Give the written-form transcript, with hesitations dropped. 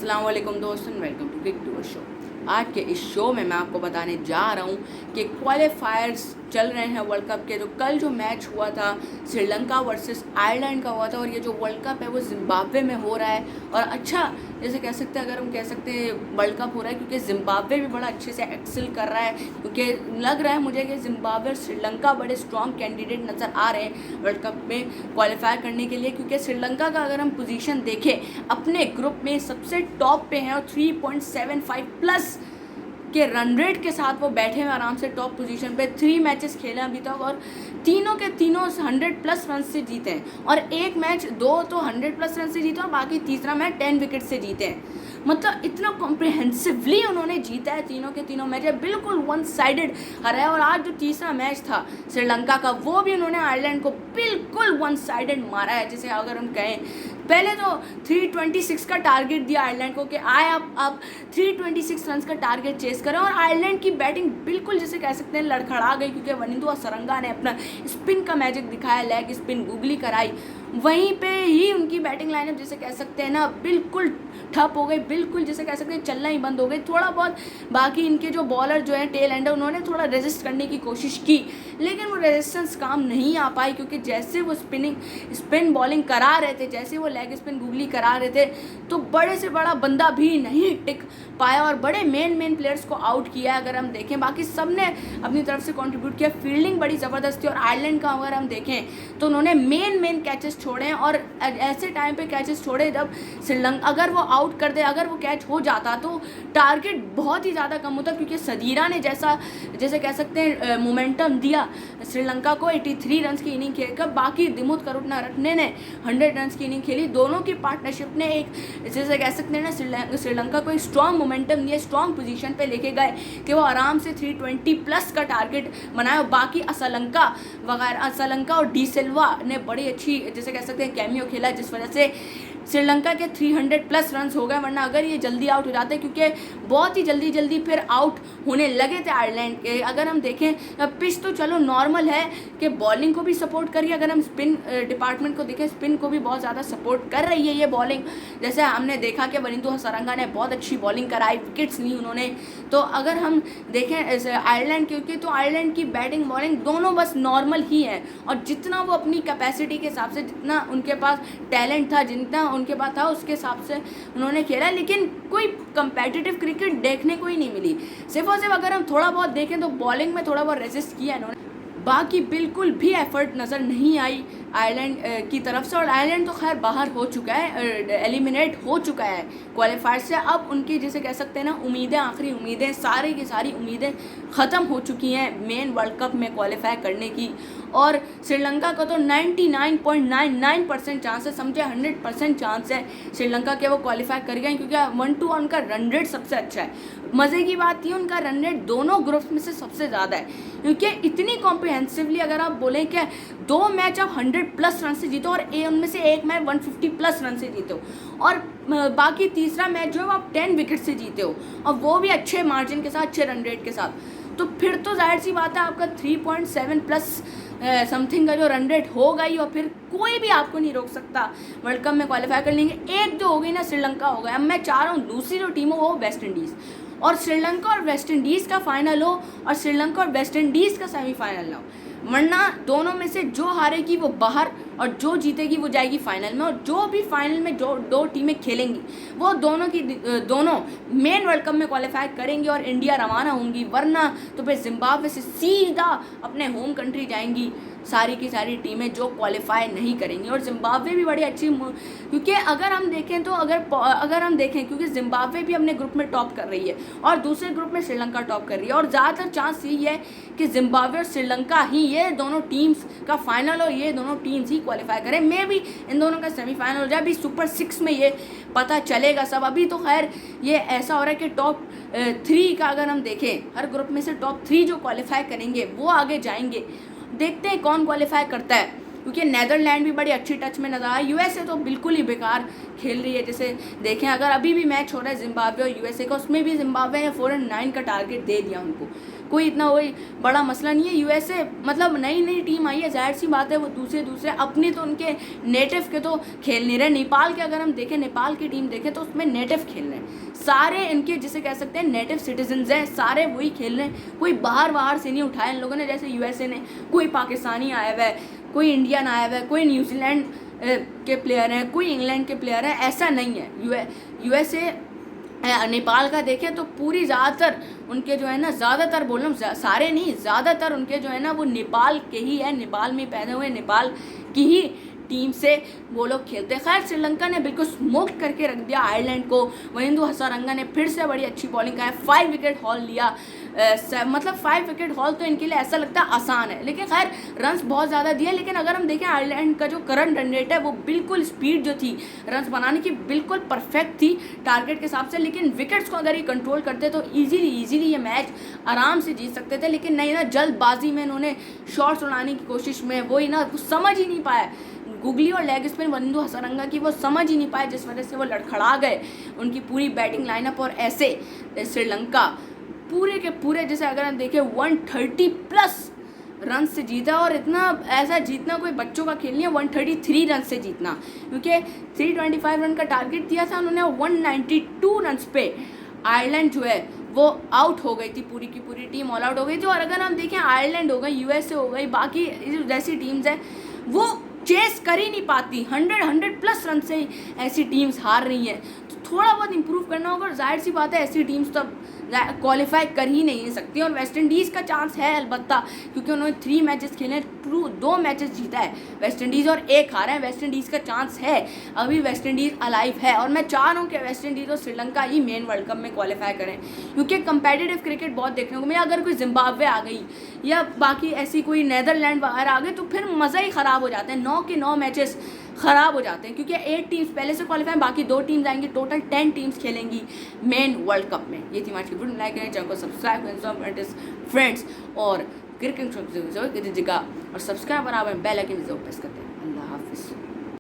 अस्सलाम वालेकुम दोस्तों, welcome to cric tour show. आज के इस शो में मैं आपको बताने जा रहा हूँ कि क्वालिफायर्स चल रहे हैं वर्ल्ड कप के। कल जो मैच हुआ था श्रीलंका वर्सेस आयरलैंड का हुआ था, और ये जो वर्ल्ड कप है वो जिम्बाब्वे में हो रहा है। और अच्छा जैसे कह सकते हैं, अगर हम कह सकते हैं वर्ल्ड कप हो रहा है क्योंकि जिम्बाब्वे भी बड़ा अच्छे से एक्सेल कर रहा है, क्योंकि लग रहा है मुझे कि जिम्बाब्वे और श्रीलंका बड़े स्ट्रॉन्ग कैंडिडेट नज़र आ रहे हैं वर्ल्ड कप में क्वालिफाई करने के लिए। क्योंकि श्रीलंका का अगर हम पोजीशन देखें अपने ग्रुप में सबसे टॉप पे हैं और 3.75 प्लस के रन रेट के साथ वो बैठे हुए आराम से टॉप पोजीशन पे। 3 मैचेस खेले अभी तक और तीनों के तीनों 100+ रन से जीते हैं, और एक मैच 2 तो 100+ रन से जीते और बाकी तीसरा मैच 10 विकेट से जीते हैं। मतलब इतना कॉम्प्रिहेंसिवली उन्होंने जीता है तीनों के तीनों मैच, बिल्कुल वन साइडेड हरा है। और आज जो तीसरा मैच था श्रीलंका का, वो भी उन्होंने आयरलैंड को बिल्कुल वन साइडेड मारा है। जैसे अगर हम कहें, पहले तो 326 का टारगेट दिया आयरलैंड को कि आए आप 326 रन का टारगेट चेस करें, और आयरलैंड की बैटिंग बिल्कुल जैसे कह सकते हैं लड़खड़ा गई, क्योंकि वनिंदु हसरंगा ने अपना स्पिन का मैजिक दिखाया, लेग स्पिन गूगली कराई। वहीं पे ही उनकी बैटिंग लाइनअप जैसे कह सकते हैं ना बिल्कुल ठप हो गई, बिल्कुल जैसे कह सकते हैं चलना ही बंद हो गई। थोड़ा बहुत बाकी इनके जो बॉलर जो है टेल एंडर, उन्होंने थोड़ा रेजिस्ट करने की कोशिश की, लेकिन वो रेजिस्टेंस काम नहीं आ पाई, क्योंकि जैसे वो स्पिन बॉलिंग करा रहे थे, जैसे वो लेग स्पिन गूगली करा रहे थे, तो बड़े से बड़ा बंदा भी नहीं टिक पाया और बड़े मेन प्लेयर्स को आउट किया। अगर हम देखें बाकी सब ने अपनी तरफ से कंट्रीब्यूट किया, फील्डिंग बड़ी ज़बरदस्त थी। और आयरलैंड का अगर हम देखें तो उन्होंने मेन कैचेस छोड़े, और ऐसे टाइम पे कैचेस छोड़े जब श्रीलंका अगर वो आउट कर दे, अगर वो कैच हो जाता तो टारगेट बहुत ही ज़्यादा कम होता, क्योंकि सदीरा ने जैसे कह सकते हैं मोमेंटम दिया श्रीलंका को 83 रन की इनिंग खेलकर। बाकी दिमुथ करुणारत्ने ने 100 रन की इनिंग खेली। दोनों की पार्टनरशिप ने एक जैसे कह सकते हैं ना श्रीलंका को एक स्ट्रॉन्ग मोमेंटम दिया, स्ट्रॉन्ग पोजीशन पे लेके गए कि वो आराम से 320+ का टारगेट बनाया। बाकी असलंका और डी सिल्वा ने बड़ी अच्छी जैसे कह सकते हैं कैमियो खेला, जिस वजह से श्रीलंका के 300+ रन हो गए। वरना अगर ये जल्दी आउट हो जाते, क्योंकि बहुत ही जल्दी फिर आउट होने लगे थे आयरलैंड के। अगर हम देखें पिच तो चलो नॉर्मल है कि बॉलिंग को भी सपोर्ट करिए, अगर हम स्पिन डिपार्टमेंट को देखें स्पिन को भी बहुत ज़्यादा सपोर्ट कर रही है ये बॉलिंग। जैसे हमने देखा कि वनिंदु हसरंगा ने बहुत अच्छी बॉलिंग कराई, विकेट्स ली उन्होंने। तो अगर हम देखें आयरलैंड की, तो आयरलैंड की बैटिंग बॉलिंग दोनों बस नॉर्मल ही है, और जितना वो अपनी कैपेसिटी के हिसाब से, जितना उनके पास टैलेंट था, जितना उनके पास था उसके हिसाब से उन्होंने खेला, लेकिन कोई कंपेटिटिव क्रिकेट देखने को ही नहीं मिली। सिर्फ और सिर्फ अगर हम थोड़ा बहुत देखें तो बॉलिंग में थोड़ा बहुत रेजिस्ट किया इन्होंने, बाकी बिल्कुल भी एफर्ट नज़र नहीं आई आयरलैंड की तरफ से। और आयरलैंड तो खैर बाहर हो चुका है, एलिमिनेट हो चुका है क्वालिफायर से। अब उनकी जैसे कह सकते हैं ना उम्मीदें, आखिरी उम्मीदें, सारी की सारी उम्मीदें ख़त्म हो चुकी हैं मेन वर्ल्ड कप में क्वालिफाई करने की। और श्रीलंका का तो 99.99% चांस है, समझे 100% चांस है श्रीलंका के वो क्वालिफाई कर गए, क्योंकि 1-1 का रन रेट सबसे अच्छा है। मज़े की बात थी उनका रन रेट दोनों ग्रुप्स में से सबसे ज़्यादा है, क्योंकि इतनी कॉम्प्रिहेंसिवली अगर आप बोलें कि 2 मैच आप 100+ रन से जीतो और उनमें से एक मैच 150+ रन से जीते हो, और बाकी तीसरा मैच जो है आप 10 विकेट से जीते हो, और वो भी अच्छे मार्जिन के साथ, अच्छे रन रेट के साथ। तो फिर तो जाहिर सी बात है आपका 3.7+ समथिंग का जो रन रेट होगा ही, और फिर कोई भी आपको नहीं रोक सकता वर्ल्ड कप में क्वालिफाई कर लेंगे। एक जो हो गई ना श्रीलंका हो गया, अब मैं चाह रहा हूँ दूसरी जो टीम हो वो वेस्ट इंडीज़, और श्रीलंका और वेस्ट इंडीज़ का फाइनल हो, और श्रीलंका और वेस्ट इंडीज़ का सेमीफाइनल ना हो। वरना दोनों में से जो हारेगी वो बाहर, और जो जीतेगी वो जाएगी फाइनल में। और जो भी फाइनल में जो 2 टीमें खेलेंगी वो दोनों मेन वर्ल्ड कप में क्वालिफाई करेंगी और इंडिया रवाना होंगी। वरना तो फिर जिम्बाब्वे से सीधा अपने होम कंट्री जाएंगी सारी की सारी टीमें जो क्वालिफाई नहीं करेंगी। और जिम्बाब्वे भी बड़ी अच्छी, क्योंकि अगर हम देखें तो अगर हम देखें क्योंकि जिम्बाब्वे भी अपने ग्रुप में टॉप कर रही है और दूसरे ग्रुप में श्रीलंका टॉप कर रही है, और ज़्यादातर चांस यही है कि जिम्बाब्वे और श्रीलंका ही ये दोनों टीम्स का फाइनल हो, ये दोनों टीम्स ही क्वालिफाई करें। मे भी इन दोनों का सेमीफाइनल हो जाए, अभी सुपर 6 में ये पता चलेगा सब। अभी तो खैर ये ऐसा हो रहा है कि टॉप 3 का अगर हम देखें, हर ग्रुप में से टॉप 3 जो क्वालिफाई करेंगे वो आगे जाएंगे। देखते हैं कौन क्वालिफाई करता है। क्योंकि नेदरलैंड भी बड़ी अच्छी टच में नजर आया, यूएसए तो बिल्कुल ही बेकार खेल रही है। जैसे देखें अगर अभी भी मैच हो रहा है जिम्बाब्वे और यूएसए का, उसमें भी जिम्बाब्वे ने 4-9 का टारगेट दे दिया उनको, कोई इतना वही बड़ा मसला नहीं है। यूएसए मतलब नई टीम आई है, जाहिर सी बात है वो दूसरे अपने तो उनके नेटिव के तो खेल नहीं रहे। नेपाल के अगर हम देखें, नेपाल की टीम देखें तो उसमें नेटिव खेल रहे हैं सारे, इनके जिसे कह सकते हैं नेटिव सिटीजन्स हैं, सारे वही खेल रहे हैं, कोई बाहर से नहीं उठाया इन लोगों ने। जैसे यूएसए ने कोई पाकिस्तानी आया हुआ है, कोई इंडियन आया हुआ है, कोई न्यूजीलैंड के प्लेयर हैं, कोई इंग्लैंड के प्लेयर हैं, ऐसा नहीं है। यूएसए नेपाल का देखें तो पूरी ज़्यादातर उनके जो है ना, ज़्यादातर बोल रहा हूँ सारे नहीं, ज़्यादातर उनके जो है ना वो नेपाल के ही है, नेपाल में पैदा हुए, नेपाल की ही टीम से वो लोग खेलते हैं। खैर श्रीलंका ने बिल्कुल स्मोक करके रख दिया आयरलैंड को। वहिंदु हसारंगा ने फिर से बड़ी अच्छी बॉलिंग का है, 5 विकेट हॉल लिया। मतलब 5 विकेट हॉल तो इनके लिए ऐसा लगता है आसान है, लेकिन खैर रन्स बहुत ज़्यादा दिए। लेकिन अगर हम देखें आयरलैंड का जो करंट रन रेट है वो बिल्कुल स्पीड जो थी रन्स बनाने की बिल्कुल परफेक्ट थी टारगेट के हिसाब से। लेकिन विकेट्स को अगर ये कंट्रोल करते तो ईजिली ये मैच आराम से जीत सकते थे, लेकिन नहीं ना, जल्दबाजी में इन्होंने शॉट्स उड़ाने की कोशिश में वही ना कुछ समझ ही नहीं पाया। गुगली और लेग स्पिन वहिंदु हसारंगा की वो समझ ही नहीं पाए, जिस वजह से वो लड़खड़ा गए उनकी पूरी बैटिंग लाइनअप। और ऐसे श्रीलंका पूरे के पूरे जैसे अगर हम देखें 130+ रन से जीता, और इतना ऐसा जीतना कोई बच्चों का खेल नहीं है, 133 रन से जीतना, क्योंकि 325 रन का टारगेट दिया था उन्होंने, 192 रन पे आयरलैंड जो है वो आउट हो गई थी, पूरी की पूरी टीम ऑल आउट हो गई थी। और अगर हम देखें आयरलैंड हो गई, यूएसए हो गई, बाकी जैसी टीम्स हैं वो चेस कर ही नहीं पाती, 100+ रन से ऐसी टीम्स हार रही हैं। तो थोड़ा बहुत इंप्रूव करना होगा, और जाहिर सी बात है ऐसी टीम्स तब क्वालिफाई कर ही नहीं सकती। और वेस्ट इंडीज़ का चांस है अलबत्ता, क्योंकि उन्होंने 3 मैचेस खेले, 2 मैचेस जीता है वेस्ट इंडीज़ और 1 हारा है। वेस्ट इंडीज़ का चांस है, अभी वेस्ट इंडीज़ अलाइव है, और मैं चाह रहा हूँ कि वेस्ट इंडीज़ और श्रीलंका ही मेन वर्ल्ड कप में क्वालिफाई करें, क्योंकि कंपेटिटिव क्रिकेट बहुत देखने को मिला। अगर कोई जिम्बाब्वे आ गई या बाकी ऐसी कोई नेदरलैंड वगैरह आ गए तो फिर मज़ा ही ख़राब हो जाता है, 9 के 9 मैचेस ख़राब हो जाते हैं, क्योंकि 8 टीम्स पहले से क्वालिफाई, बाकी 2 टीम्स आएंगी, टोटल 10 टीम्स खेलेंगी मेन वर्ल्ड कप में। ये थी आज की वीडियो, लाइक करें, चैनल को सब्सक्राइब करें फ्रेंड्स, और क्रिकेट जगह और सब्सक्राइब बराबर बेल आइकन जरूर प्रेस करते हैं। अल्लाह हाफिज़।